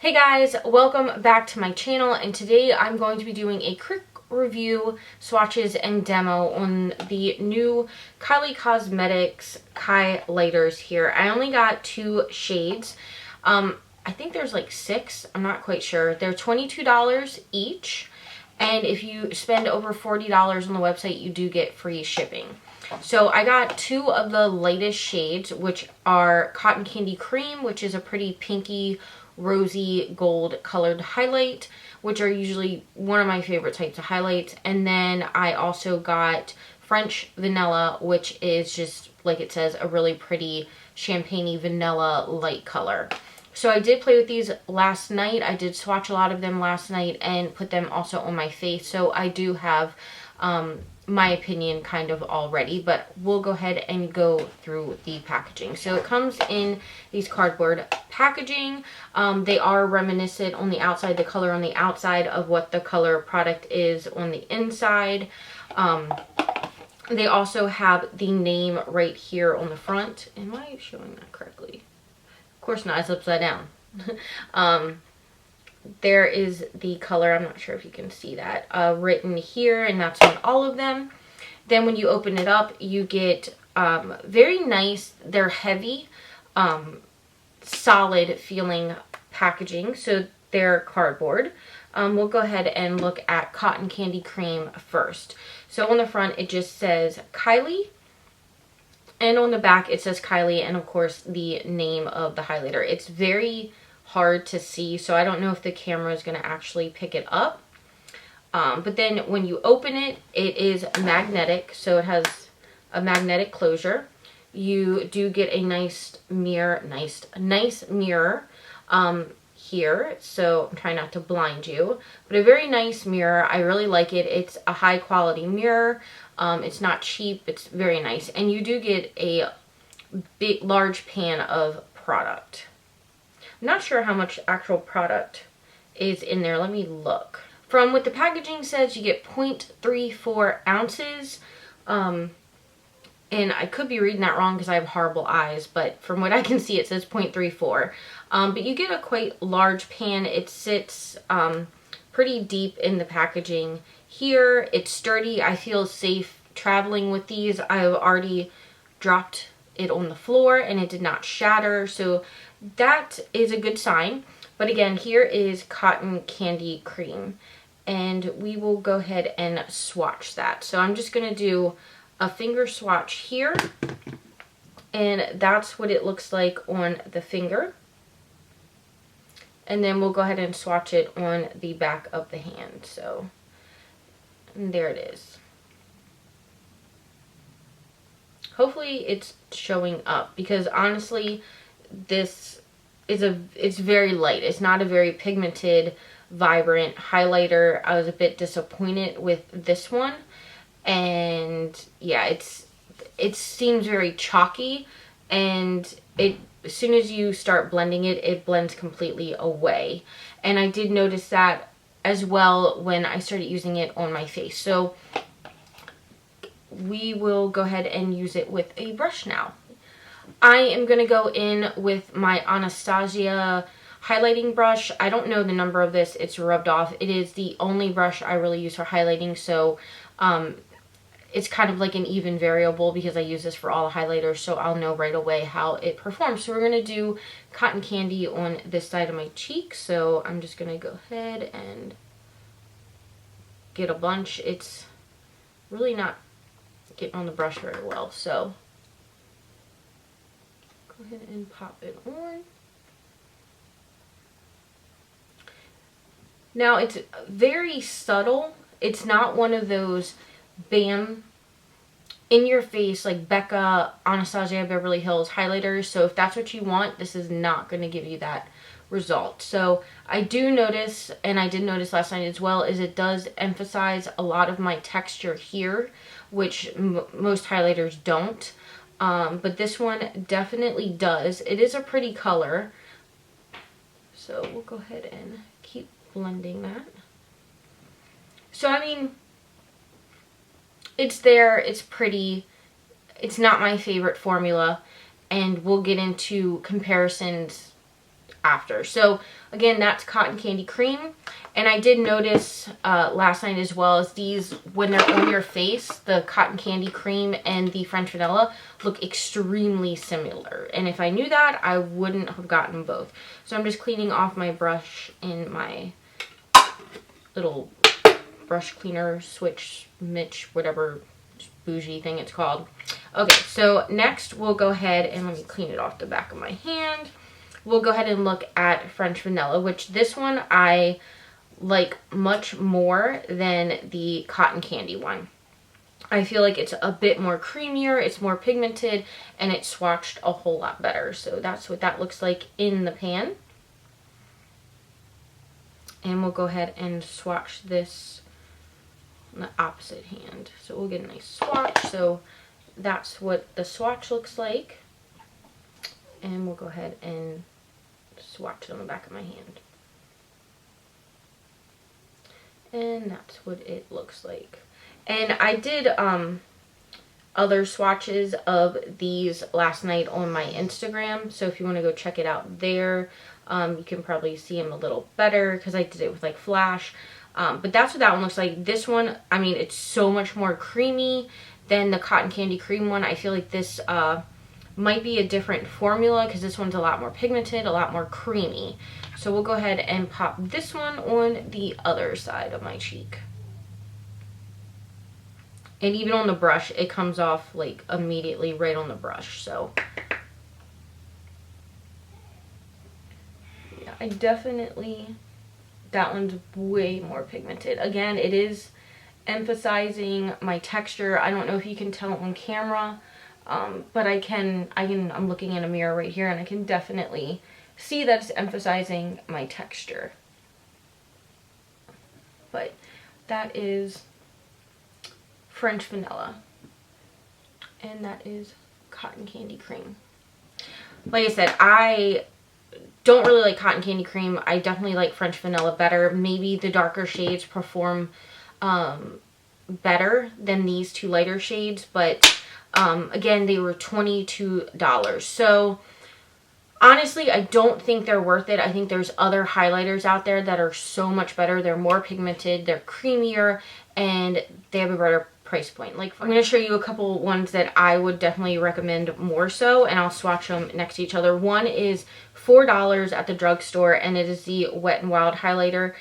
Hey guys, welcome back to my channel, and today I'm going to be doing a quick review, swatches, and demo on the new Kylie Cosmetics highlighters here. I only got 2 shades. I think there's like 6, I'm not quite sure. They're $22 each, and if you spend over $40 on the website, you do get free shipping. So I got 2 of the lightest shades, which are Cotton Candy Cream, which is a pretty pinky rosy gold colored highlight, which are usually one of my favorite types of highlights. And then I also got French Vanilla, which is just, like it says, a really pretty champagne-y vanilla light color. So I did play with these last night. I did swatch a lot of them last night and put them also on my face. So I do have my opinion kind of already, but we'll go ahead and go through the packaging. So it comes in these cardboard packaging. They are reminiscent on the outside, the color on the outside of what the color product is on the inside. They also have the name right here on the front. Am I showing that correctly? Of course not, it's upside down. There is the color, I'm not sure if you can see that, written here, and that's on all of them. Then when you open it up, you get very nice, they're heavy, solid feeling packaging, so they're cardboard. We'll go ahead and look at Cotton Candy Cream first. So on the front, it just says Kylie, and on the back, it says Kylie, and of course, the name of the highlighter. It's very hard to see, so I don't know if the camera is going to actually pick it up. But then when you open it, it is magnetic, so it has a magnetic closure. You do get a nice mirror, nice mirror here, so I'm trying not to blind you, but a very nice mirror. I really like it. It's a high quality mirror. It's not cheap. It's very nice, and you do get a big, large pan of product. I'm not sure how much actual product is in there. Let me look. From what the packaging says, you get 0.34 ounces. And I could be reading that wrong because I have horrible eyes, but from what I can see, it says 0.34. But you get a quite large pan. It sits pretty deep in the packaging here. It's sturdy. I feel safe traveling with these. I've already dropped it on the floor and it did not shatter, so that is a good sign. But again, here is Cotton Candy Cream, and we will go ahead and swatch that. So I'm just going to do a finger swatch here, and that's what it looks like on the finger. And then we'll go ahead and swatch it on the back of the hand. So there it is. Hopefully it's showing up, because honestly, this is it's very light. It's not a very pigmented, vibrant highlighter. I was a bit disappointed with this one, and yeah, it seems very chalky, and as soon as you start blending it, it blends completely away. And I did notice that as well when I started using it on my face. So we will go ahead and use it with a brush now. I am going to go in with my Anastasia highlighting brush. I don't know the number of this. It's rubbed off. It is the only brush I really use for highlighting, so it's kind of like an even variable because I use this for all highlighters, so I'll know right away how it performs. So we're going to do Cotton Candy on this side of my cheek, so I'm just going to go ahead and get a bunch. It's really not getting on the brush very well, so go ahead and pop it on. Now it's very subtle. It's not one of those bam in your face like Becca, Anastasia Beverly Hills highlighters. So if that's what you want, this is not going to give you that result. So I do notice, and I did notice last night as well, is it does emphasize a lot of my texture here, which most highlighters don't. But this one definitely does. It is a pretty color. So we'll go ahead and keep blending that. So I mean, it's there, it's pretty. It's not my favorite formula, and we'll get into comparisons after. So again, that's Cotton Candy Cream. And I did notice last night as well, as these, when they're on your face, the Cotton Candy Cream and the French Vanilla look extremely similar. And if I knew that, I wouldn't have gotten both. So I'm just cleaning off my brush in my little brush cleaner, switch, Mitch, whatever bougie thing it's called. Okay, so next we'll go ahead and let me clean it off the back of my hand. We'll go ahead and look at French Vanilla, which this one I like much more than the Cotton Candy one. I feel like it's a bit more creamier, it's more pigmented, and it swatched a whole lot better. So that's what that looks like in the pan. And we'll go ahead and swatch this on the opposite hand. So we'll get a nice swatch. So that's what the swatch looks like. And we'll go ahead and swatch it on the back of my hand. And that's what it looks like. And I did other swatches of these last night on my Instagram. So if you want to go check it out there, you can probably see them a little better because I did it with like flash. But that's what that one looks like. This one, I mean, it's so much more creamy than the Cotton Candy Cream one. I feel like this might be a different formula because this one's a lot more pigmented, a lot more creamy. So we'll go ahead and pop this one on the other side of my cheek. And even on the brush, it comes off like immediately right on the brush. So yeah, I definitely, that one's way more pigmented. Again, it is emphasizing my texture. I don't know if you can tell on camera, but I'm looking in a mirror right here and I can definitely see that it's emphasizing my texture. But that is French Vanilla. And that is Cotton Candy Cream. Like I said, I don't really like Cotton Candy Cream. I definitely like French Vanilla better. Maybe the darker shades perform better than these two lighter shades. But again, they were $22. So honestly, I don't think they're worth it. I think there's other highlighters out there that are so much better. They're more pigmented, they're creamier, and they have a better price point. Like, I'm going to show you a couple ones that I would definitely recommend more so, and I'll swatch them next to each other. One is $4 at the drugstore, and it is the Wet n Wild highlighter.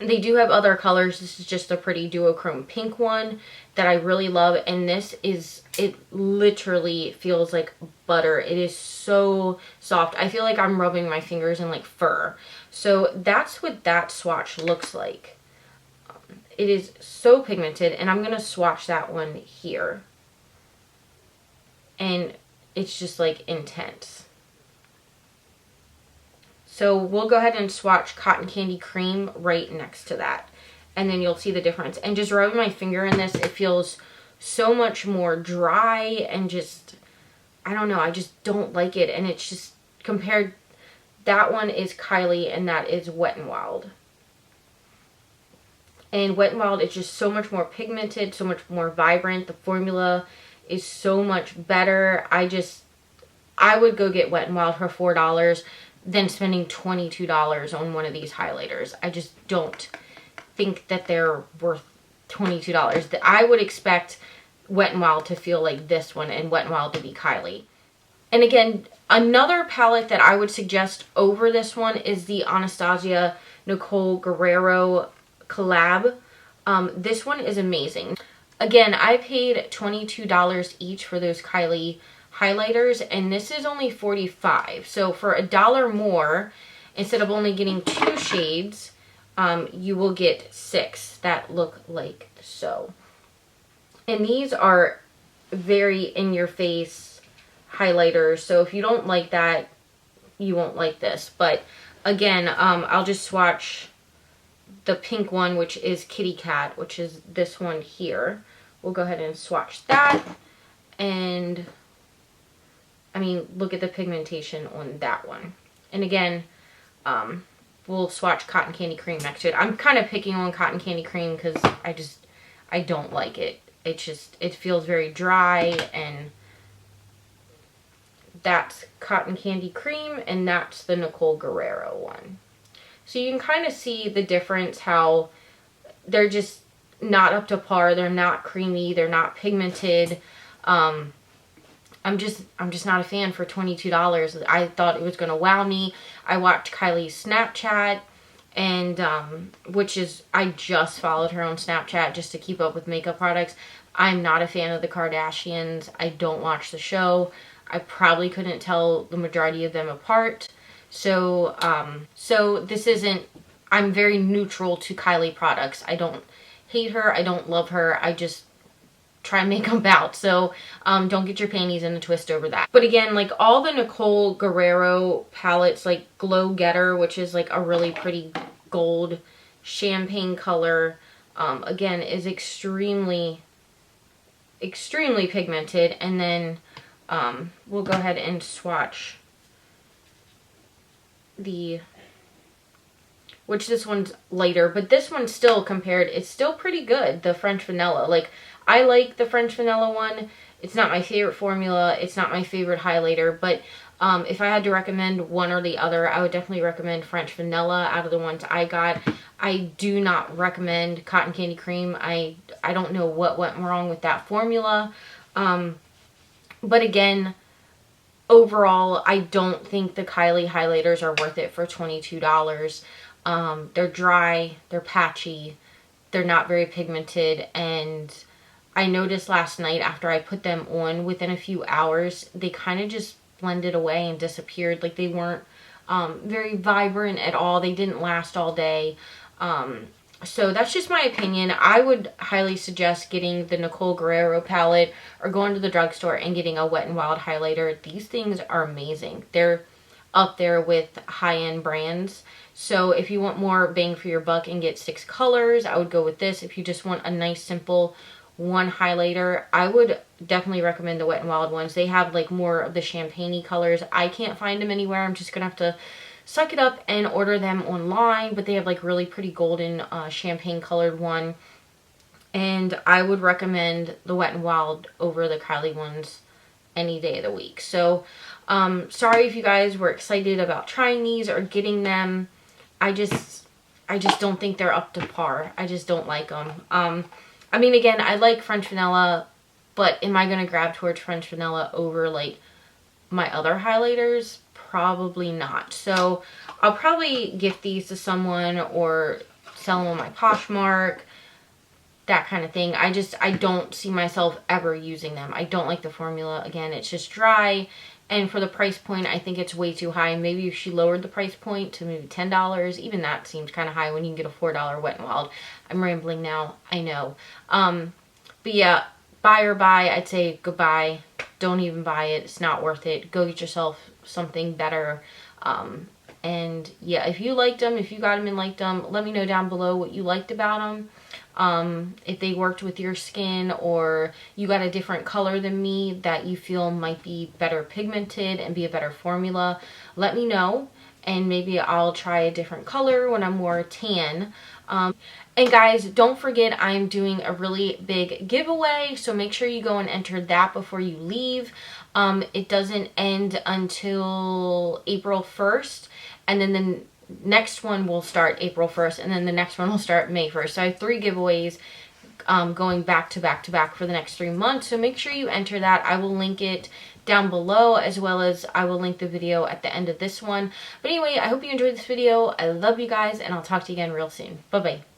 They do have other colors. This is just a pretty duochrome pink one that I really love, and this is, it literally feels like butter. It is so soft. I feel like I'm rubbing my fingers in like fur. So that's what that swatch looks like. It is so pigmented, and I'm going to swatch that one here. And it's just like intense. So we'll go ahead and swatch Cotton Candy Cream right next to that. And then you'll see the difference. And just rubbing my finger in this, it feels so much more dry and just, I don't know, I just don't like it. And it's just compared, that one is Kylie and that is Wet n Wild. And Wet n Wild is just so much more pigmented, so much more vibrant. The formula is so much better. I would go get Wet n Wild for $4 than spending $22 on one of these highlighters. I just don't think that they're worth $22. I would expect Wet n Wild to feel like this one and Wet n Wild to be Kylie. And again, another palette that I would suggest over this one is the Anastasia Nicole Guerrero collab. This one is amazing. Again, I paid $22 each for those Kylie highlighters, and this is only $45. So for $1 more, instead of only getting 2 shades, you will get 6 that look like so. And these are very in-your-face highlighters, so if you don't like that, you won't like this. But again, I'll just swatch the pink one, which is Kitty Cat, which is this one here. We'll go ahead and swatch that. And I mean, look at the pigmentation on that one. And again, we'll swatch Cotton Candy Cream next to it. I'm kind of picking on Cotton Candy Cream because I don't like it. It feels very dry and that's Cotton Candy Cream, and that's the Nicole Guerrero one. So you can kind of see the difference, how they're just not up to par. They're not creamy. They're not pigmented. I'm just not a fan for $22. I thought it was going to wow me. I watched Kylie's Snapchat, and I just followed her on Snapchat just to keep up with makeup products. I'm not a fan of the Kardashians. I don't watch the show. I probably couldn't tell the majority of them apart. So this isn't, I'm very neutral to Kylie products. I don't hate her. I don't love her. I just try and make them out. So don't get your panties in a twist over that. But again, like all the Nicole Guerrero palettes, like Glow Getter, which is like a really pretty gold champagne color, again, is extremely pigmented. And then we'll go ahead and swatch which this one's lighter, but this one's still it's still pretty good, the French Vanilla. Like, I like the French Vanilla one. It's not my favorite formula. It's not my favorite highlighter, but if I had to recommend one or the other, I would definitely recommend French Vanilla out of the ones I got. I do not recommend Cotton Candy Cream. I don't know what went wrong with that formula. But again, overall, I don't think the Kylie highlighters are worth it for $22. They're dry, they're patchy, they're not very pigmented, and I noticed last night after I put them on, within a few hours, they kind of just blended away and disappeared. Like, they weren't very vibrant at all. They didn't last all day. So that's just my opinion. I would highly suggest getting the Nicole Guerrero palette or going to the drugstore and getting a Wet n Wild highlighter. These things are amazing. They're up there with high-end brands. So if you want more bang for your buck and get 6 colors, I would go with this. If you just want a nice, simple one highlighter, I would definitely recommend the Wet n Wild ones. They have like more of the champagne-y colors. I can't find them anywhere. I'm just gonna have to suck it up and order them online, but they have like really pretty golden champagne colored one, and I would recommend the Wet n Wild over the Kylie ones any day of the week. So sorry if you guys were excited about trying these or getting them. I just don't think they're up to par. I just don't like them. I mean, again, I like French Vanilla, but am I going to grab towards French Vanilla over like my other highlighters? Probably not. So I'll probably gift these to someone or sell them on my Poshmark, that kind of thing. I don't see myself ever using them. I don't like the formula. Again, it's just dry, and for the price point, I think it's way too high. Maybe if she lowered the price point to maybe $10, even that seems kind of high when you can get a $4 Wet n Wild. I'm rambling now, I know. But yeah, buy or buy, I'd say goodbye. Don't even buy it. It's not worth it. Go get yourself something better. And yeah, if you liked them, if you got them and liked them, let me know down below what you liked about them. If they worked with your skin, or you got a different color than me that you feel might be better pigmented and be a better formula, let me know, and maybe I'll try a different color when I'm more tan. And guys, don't forget, I'm doing a really big giveaway, so make sure you go and enter that before you leave. It doesn't end until April 1st, and then the next one will start April 1st, and then the next one will start May 1st. So I have 3 giveaways going back to back to back for the next 3 months. So make sure you enter that. I will link it down below, as well as I will link the video at the end of this one. But anyway, I hope you enjoyed this video. I love you guys, and I'll talk to you again real soon. Bye-bye.